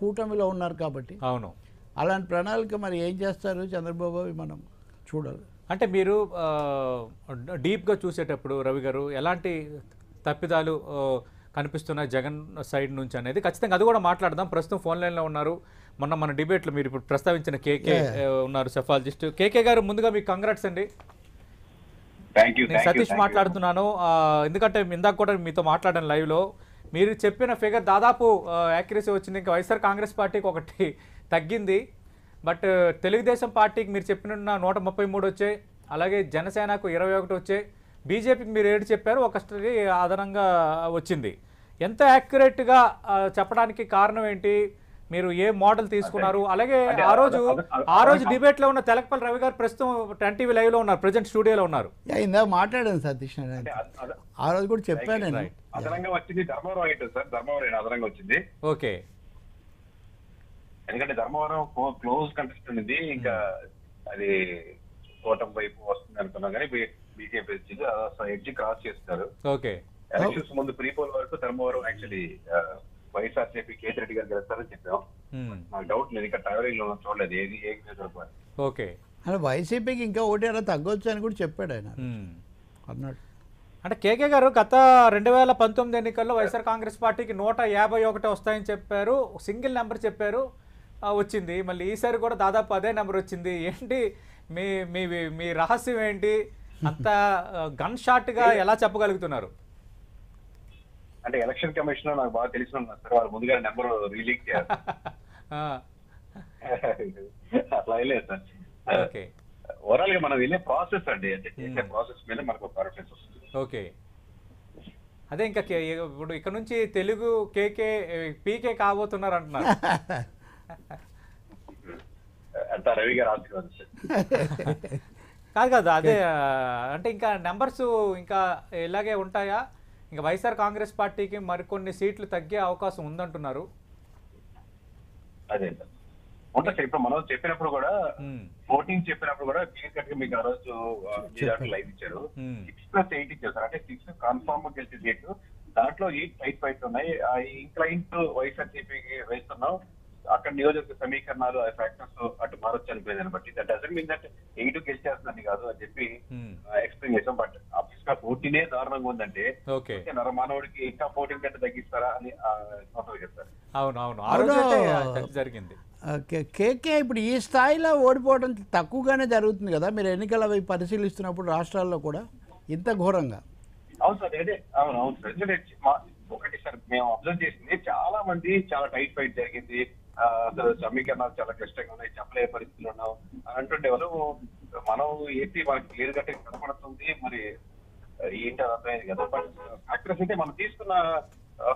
కూటమిలో ఉన్నారు కాబట్టి. అవును. అలాంటి ప్రణాళిక మరి ఏం చేస్తారు చంద్రబాబు అవి మనం చూడాలి. అంటే మీరు డీప్గా చూసేటప్పుడు రవి గారు ఎలాంటి తప్పిదాలు కనిపిస్తున్నాయి జగన్ సైడ్ నుంచి అనేది ఖచ్చితంగా అది కూడా మాట్లాడదాం. ప్రస్తుతం ఫోన్ లైన్లో ఉన్నారు. మొన్న మన డిబేట్లో మీరు ఇప్పుడు ప్రస్తావించిన కేకే ఉన్నారు, సెఫాలజిస్ట్. కేకే గారు, ముందుగా మీకు కంగ్రాట్స్ అండి. నేను సతీష్ మాట్లాడుతున్నాను. ఎందుకంటే ఇందాక కూడా మీతో మాట్లాడాను లైవ్లో. మీరు చెప్పిన ఫిగర్ దాదాపు యాక్యురసీ వచ్చింది. ఇంకా వైఎస్ఆర్ కాంగ్రెస్ పార్టీకి ఒకటి తగ్గింది. బట్ తెలుగుదేశం పార్టీకి మీరు చెప్పిన 133 వచ్చాయి, అలాగే జనసేనకు 21 వచ్చాయి, బీజేపీకి మీరు 7 చెప్పారు, ఒకటి అదనంగా వచ్చింది. ఎంత యాక్యురేట్గా చెప్పడానికి కారణం ఏంటి? మీరు ఏ మోడల్ తీసుకున్నారు? అలాగే ఆ రోజు డిబేట్లో ఉన్న తెలకపల్లి రవి గారు ప్రస్తుతం 10 లైవ్లో ఉన్నారు, ప్రజెంట్ స్టూడియోలో ఉన్నారు. ఇందాక మాట్లాడాను సతీష్, ఆ రోజు కూడా చెప్పాను నేను. అదనంగా వచ్చింది ధర్మవరం అయితే సార్, ధర్మవరం అదనంగా వచ్చింది. ఓకే. ఎందుకంటే ధర్మవరం క్లోజ్ కంటెస్ట్ ఉంది, ఇంకా అది కూటమి వైపు వస్తుంది అనుకున్నాం, కానీ బీజేపీ ఎడ్జి క్రాస్ చేస్తారు. ఓకే. ఎలక్షన్స్ ముందు ప్రీపోల్ వరకు ధర్మవరం యాక్చువల్లీ వైఎస్ఆర్సీపీ కేసీ రెడ్డి గారు గెలుస్తారని చెప్పాం. నాకు డౌట్ లేదు, ఇంకా ట్రావెలింగ్ లో చూడలేదు ఏది ఏ దొరకదు. ఓకే. అంటే వైసీపీకి ఇంకా ఒకటి అలా తగ్గొచ్చు అని కూడా చెప్పాడు ఆయన అన్నాడు. అంటే కేకే గారు గత 2019 ఎన్నికల్లో వైఎస్ఆర్ కాంగ్రెస్ పార్టీకి 151 వస్తాయని చెప్పారు, సింగిల్ నెంబర్ చెప్పారు, వచ్చింది. మళ్ళీ ఈసారి కూడా దాదాపు అదే నెంబర్ వచ్చింది. ఏంటి మీ మీ మీ రహస్యం ఏంటి? అంత గన్ షాట్ గా ఎలా చెప్పగలుగుతున్నారు? అంటే ఎలక్షన్ కమిషన్ నాకు బాగా తెలిసిన సార్, వాళ్ళు ముందుగా నెంబర్ రిలీజ్ చేయాలి. అట్లా లేదు సార్. ఓవరాల్ గా మనం వెళ్ళే ప్రాసెస్ అండి, అంటే చేసే ప్రాసెస్ మీద మనకు ఒక కాన్ఫిడెన్స్ వస్తుంది. ఓకే. అదే ఇంకా ఇప్పుడు ఇక్కడ నుంచి తెలుగు కేకే పీకే కాబోతున్నారు అంటున్నారు. అంతా రవి గారు ఆశీర్వాదం కాదు కదా, అదే అంటే ఇంకా నెంబర్స్ ఇంకా ఇలాగే ఉంటాయా? ఇంకా వైఎస్ఆర్ కాంగ్రెస్ పార్టీకి మరికొన్ని సీట్లు తగ్గే అవకాశం ఉందంటున్నారు. అదే సార్ ఉంటా సార్. ఇప్పుడు మనం చెప్పినప్పుడు కూడా 14 చెప్పినప్పుడు కూడా క్లియర్ కట్ గా మీకు ఆ రోజు లైవ్ ఇచ్చారు. 6+8 ఇచ్చారు సార్. అంటే 6 కన్ఫర్మ్ గా గెలిచే సీట్, దాంట్లో 8 టైట్ ఫైట్ ఉన్నాయి. ఇంక్లైంట్ వైఎస్ఆర్సీపీకి వేస్తున్నాం. అక్కడ నియోజక సమీకరణాలు ఆ ఫ్యాక్టర్స్ అటు మారొచ్చు అనిపోయిందని బట్టి దట్ డజంట్ మీన్ దట్ 8 గెలిచేస్తుందని కాదు అని చెప్పి ఎక్స్ప్లెయిన్ చేసాం. బట్ ఆఫీస్ గా 14 దారుణంగా ఉందంటే నరమానవుడికి ఇంకా 14 కంటే తగ్గిస్తారా అని చెప్తారు. అవును జరిగింది. కేకే ఇప్పుడు ఈ స్థాయిలో ఓడిపోవడం తక్కువగానే జరుగుతుంది కదా, మీరు ఎన్నికల అవి పరిశీలిస్తున్నప్పుడు రాష్ట్రాల్లో కూడా ఇంత ఘోరంగా? అవును సార్, అదే అవును సార్. ఎందుకంటే ఒకటి సార్ మేము అబ్జర్వ్ చేసింది, చాలా మంది చాలా టైట్ ఫైట్ జరిగింది, సమీకరణాలు చాలా కష్టంగా ఉన్నాయి, చెప్పలే పరిస్థితులు ఉన్నాం అంటుండే వాళ్ళు. మనం ఏపీ మనకి క్లియర్ కట్ కనపడుతుంది, మరి ఏంటి అర్థమైంది కదా. బట్ ఫ్యాక్టర్స్ అయితే మనం తీసుకున్న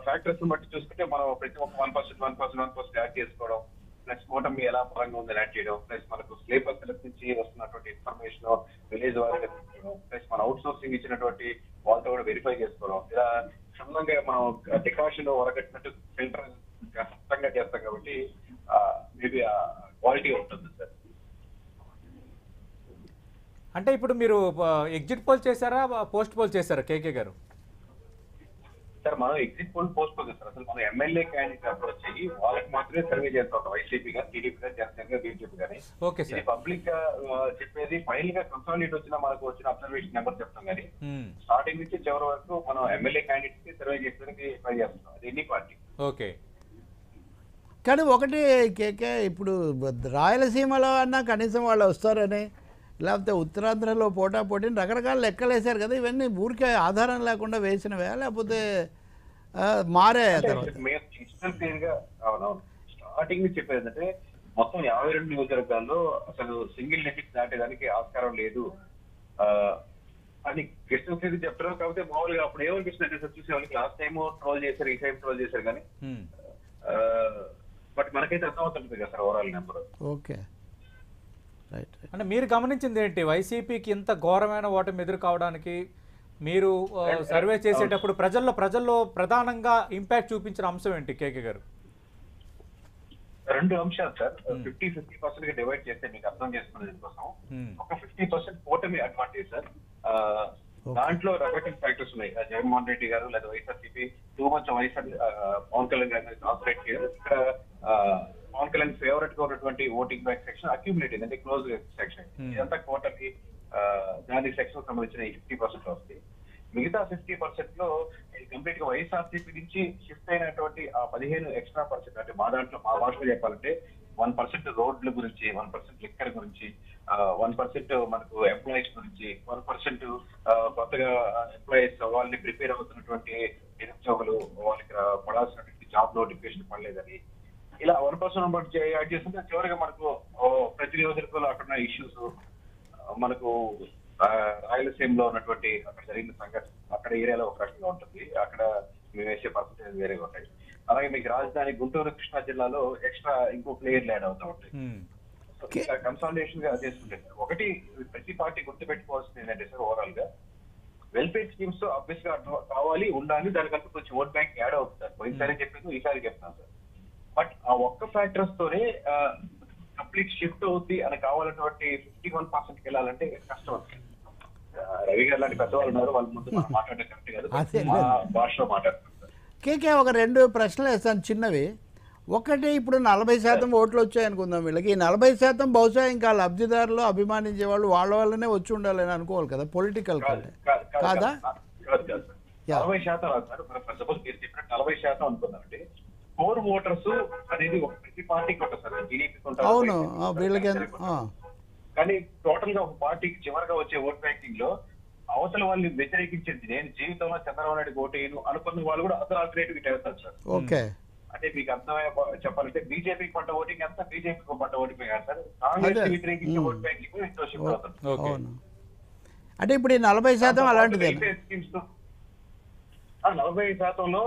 ఫ్యాక్టర్స్ బట్టి చూసుకుంటే మనం ప్రతి ఒక్క 1% యాడ్ చేసుకోవడం, ప్లస్ కూటమి ఎలా పరంగా ఉంది యాడ్ చేయడం, ప్లస్ మనకు స్లేపర్ సెలెక్ట్ నుంచి వస్తున్నటువంటి ఇన్ఫర్మేషన్ విలేజ్ వారికి, ప్లస్ మన అవుట్ సోర్సింగ్ ఇచ్చినటువంటి వాళ్ళతో కూడా వెరిఫై చేసుకోవడం, ఇలా క్షుణ్ణంగా మనం డికాషన్ వరగట్టినట్టు ఫిల్టర్ ఖచ్చితంగా చేస్తాం కాబట్టి మేబీ క్వాలిటీ ఉంటుంది సార్. అంటే ఇప్పుడు మీరు ఎగ్జిట్ పోల్ చేశారా, పోస్ట్ పోల్ చేశారా కేకే గారు? సార్ మనం ఎగ్జిట్ పోల్ పోస్ట్ పోల్ చేస్తారు. అసలు మనం ఎమ్మెల్యే క్యాండిడేట్ అప్రోచ్ అయ్యి వాళ్ళకి మాత్రమే సర్వే చేస్తాం, వైసీపీ గానీ టీడీపీ గానీ జనసేన బీజేపీ కానీ. ఇది పబ్లిక్ గా చెప్పేది ఫైనల్ గా కన్సాలిడేట్ వచ్చిన మనకు వచ్చిన అబ్జర్వేషన్ నెంబర్ చెప్తాం కానీ స్టార్టింగ్ నుంచి చివరి వరకు మనం ఎమ్మెల్యే క్యాండిడేట్స్ కి సర్వే చేయడానికి ట్రై చేస్తున్నాం, అది ఎనీ పార్టీ. ఓకే. కానీ ఒకటి కేకే, ఇప్పుడు రాయలసీమలో అన్నా కనీసం వాళ్ళు వస్తారని, లేకపోతే ఉత్తరాంధ్రలో పోటాపోటీని రకరకాల లెక్కలు వేశారు కదా, ఇవన్నీ ఊరికే ఆధారం లేకుండా వేసినవే లేకపోతే మారే? స్టార్టింగ్ నుంచి చెప్పేది అంటే మొత్తం 52 నియోజకవర్గాల్లో అసలు సింగిల్ డిజిట్ దాటేదానికి ఆస్కారం లేదు అని క్వశ్చన్స్ అయితే చెప్తారు. కాకపోతే మామూలుగా అప్పుడు ఏమనిపిస్తుంది సార్, చూసే వాళ్ళకి లాస్ట్ టైం ట్రోల్ చేశారు, ఈ టైం ట్రోల్ చేశారు కానీ బట్ మనకైతే అర్థమవుతుంది కదా సార్ ఓవరాల్ నెంబర్. ఓకే. అంటే మీరు గమనించింది ఏంటి వైసీపీకి ఇంత ఘోరమైన ఓటమి ఎదురు కావడానికి? మీరు సర్వే చేసేటప్పుడు ప్రజల్లో ప్రధానంగా ఇంపాక్ట్ చూపించిన అంశం ఏంటి కేకే గారు? 2 అంశాలు సార్. 50% గా డివైడ్ చేస్తే మీకు అర్థం చేసుకునే కోసం ఒక 50% కూటమి అడ్వాంటేజ్ సార్. దాంట్లో రకరకాల ఫ్యాక్టర్స్ ఉన్నాయి. జగన్మోహన్ రెడ్డి గారు లేదా వైఎస్ఆర్సీపీ టూ మచ్ వైఎస్ఆర్ పవన్ కళ్యాణ్ గారిని ఆపరేట్ చేయడం, ఇక్కడ పవన్ కళ్యాణ్ ఫేవరెట్ గా ఉన్నటువంటి ఓటింగ్ బ్యాంక్ సెక్షన్ అక్యూములేట్ అంటే క్లోజ్ సెక్షన్, ఇదంతా కోటకి దాని సెక్షన్ సంబంధించిన 50% వస్తాయి. మిగతా 50% లో కంప్లీట్ గా వైఎస్ఆర్సీపీ నుంచి షిఫ్ట్ అయినటువంటి ఆ 15 ఎక్స్ట్రా పర్సెంట్, అంటే మా దాంట్లో మా భాషలో చెప్పాలంటే 1% రోడ్ల గురించి, 1% లిక్కర్ గురించి, 1% మనకు ఎంప్లాయీస్ గురించి, 1% కొత్తగా ఎంప్లాయీస్ వాళ్ళని ప్రిపేర్ అవుతున్నటువంటి నిరుద్యోగులు వాళ్ళకి పడాల్సినటువంటి జాబ్ నోటిఫికేషన్ పడలేదని, ఇలా 1% యాడ్ చేస్తుంటే చివరిగా మనకు ప్రతి నియోజకవర్గంలో అక్కడ ఇష్యూస్, మనకు రాయలసీమలో ఉన్నటువంటి అక్కడ జరిగిన సంఘటన అక్కడ ఏరియాలో ఒక రకంగా ఉంటుంది, అక్కడ మేము వేసే పర్సెంటేజ్ వేరేగా ఉంటాయి. అలాగే మీకు రాజధాని గుంటూరు కృష్ణా జిల్లాలో ఎక్స్ట్రా ఇంకో ప్లేయర్లు యాడ్ అవుతూ ఉంటాయి. కన్సాలిడేషన్ గా చేసుకుంటే ఒకటి ప్రతి పార్టీ గుర్తుపెట్టుకోవాల్సింది ఏంటంటే సార్, ఓవరాల్ గా వెల్ఫేర్ స్కీమ్స్ ఆబ్వియస్ గా కావాలి, ఉండాలి, దానికంటే కొంచెం ఓట్ బ్యాంక్ యాడ్ అవుతుంది సార్. పోయినసారి చెప్పేది ఈసారి చెప్తాను సార్. బట్ ఆ ఒక్క ఫ్యాక్టర్స్ తోనే కంప్లీట్ షిఫ్ట్ అవుద్ది అని కావాలన్నటువంటి 51% వెళ్ళాలంటే కష్టం. రవి గారు లాంటి పెద్దవాళ్ళు ఉన్నారు, వాళ్ళ ముందు మనం మాట్లాడే కరెక్ట్ కాదు, మా భాషలో మాట్లాడుతున్నారు. కేకే ఒక 2 ప్రశ్నలు వేస్తాను చిన్నవి. ఒకటి, ఇప్పుడు 40% ఓట్లు వచ్చాయనుకుందాం వీళ్ళకి, ఈ 40% బహుశా ఇంకా లబ్ధిదారులు అభిమానించే వాళ్ళు వాళ్ళ వల్లనే వచ్చి ఉండాలని అనుకోవాలి కదా, పొలిటికల్ కంటే కాదా? 40% రాదు సార్. సపోజ్ మీరు చెప్పినట్టు 40% అనుకుందామంటే కోర్ ఓటర్స్ అనేది ఒక ప్రతి పార్టీకి ఉంటుంది సార్. టీడీపీ అవును, వీళ్ళకి కానీ టోటల్ గా ఒక పార్టీకి చివరిగా వచ్చే ఓట్ బ్యాంకింగ్ లో అవతల వాళ్ళని వ్యతిరేకించింది, నేను జీవితంలో చంద్రబాబు నాయుడు ఓటేయను అనుకున్న వాళ్ళు కూడా అదర్ ఆల్టర్నేటివ్ ఇటు వెళ్తారు సార్. ఓకే, అంటే మీకు అర్థమయ్యే చెప్పాలంటే బీజేపీకి పడ్డ ఓటింగ్ అంతా బీజేపీకి పడ్డ ఓటింగ్ కాదు సార్, కాంగ్రెస్ వ్యతిరేకించే ఓట్ బ్యాంకింగ్ ఇంట్లో షిఫ్ట్ అవుతుంది. అంటే ఇప్పుడు ఈ 40% అలాంటిదే. 40%లో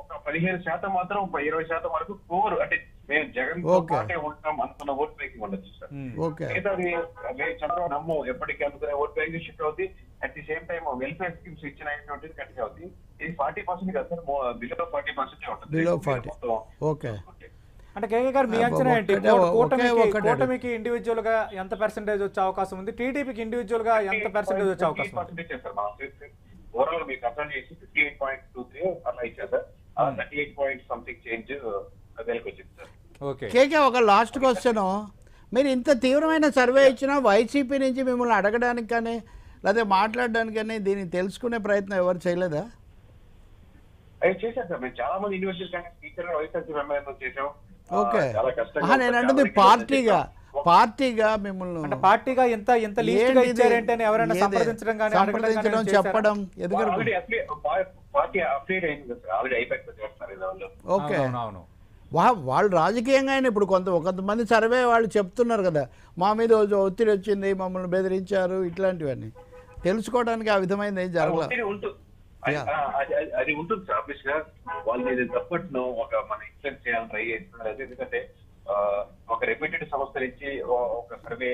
ఒక 15% మాత్రం 20% వరకు కోర్, అంటే మేము జగన్ పార్టీ ఉంటాం అనుకున్న ఓట్ బ్యాంకింగ్ ఉండొచ్చు సార్. మిగతాది చంద్రబాబు నమ్ము ఎప్పటికీ అనుకునే ఓట్ బ్యాంకింగ్ షిఫ్ట్ అవుతుంది. At the same time welfare schemes ఇచ్చినటువంటిది కంటిన్యూ అవుతుంది. ఇది 40% కదా సార్, బిలో 40% ఉంటుంది. ఓకే, అంటే కేకే గారు మీ అంచనా ఏంటి? కూటమికి ఇండివిజువల్ గా ఎంత పర్సెంటేజ్ వచ్చే అవకాశం ఉంది, టీడీపీకి ఇండివిజువల్ గా ఎంత పర్సెంటేజ్ వచ్చే అవకాశం ఉంది? ఓవరాల్ మీకు అర్థం చేసి 58.23 అట్లా ఇచ్చారు సార్. 38 పాయింట్ సంథింగ్ చేంజ్ వచ్చింది సార్. కేకే ఒక లాస్ట్ క్వశ్చన్, మీరు ఇంత తీవ్రమైన సర్వే ఇచ్చినా వైసీపీ నుంచి మిమ్మల్ని అడగడానికి కానీ లేదా మాట్లాడడానికి కానీ దీన్ని తెలుసుకునే ప్రయత్నం ఎవరు చేయలేదా? అవి చేశారు సార్. మేము చాలా మంది యూనివర్సిటీ స్పీకర్ వైఎస్ఆర్సీపీ మెంబర్స్ చేసాం. ఓకే, నేను అంటే పార్టీగా మిమ్మల్ని అంటే పార్టీగా ఎంత లీస్ట్ గా ఇచ్చారంటే ఎవరైనా సంప్రదించడం గాని సంప్రదించడం చెప్పడం ఎందుకంటే పార్టీ అప్డేట్ అయింది సార్, ఆల్రెడీ అయిపోయింది. ఓకే, వాళ్ళు రాజకీయంగా ఇప్పుడు కొంతమంది సర్వే వాళ్ళు చెప్తున్నారు కదా, మా మీద ఒత్తిడి వచ్చింది, మమ్మల్ని బెదిరించారు, ఇట్లాంటివన్నీ తెలుసుకోవడానికి ఆ విధమైనది ఏం జరగలేదు. అది ఉంటుంది సార్. ఆబ్వియస్ గా వాళ్ళు ఇది తప్పట్లో ఒక మన ఇన్ఫ్లుయెన్స్ చేయాలని ట్రై చేస్తున్నారు. ఎందుకంటే ఒక రెప్యూటెడ్ సంస్థ నుంచి ఒక సర్వే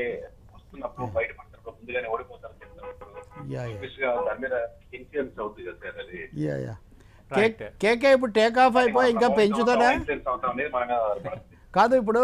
వస్తున్నప్పుడు బయటపడతారు, ముందుగానే ఓడిపోతారు చెప్తున్నప్పుడు దాని మీద ఇన్ఫ్లుయెన్స్ అవుతుంది కదా సార్. అది కేకే ఇప్పుడు టేక్ ఆఫ్ అయిపోయి ఇంకా పెంచుతారా? ఇన్ఫ్లుయెన్స్ అవుతా అనేది మన కాదు, ఇప్పుడు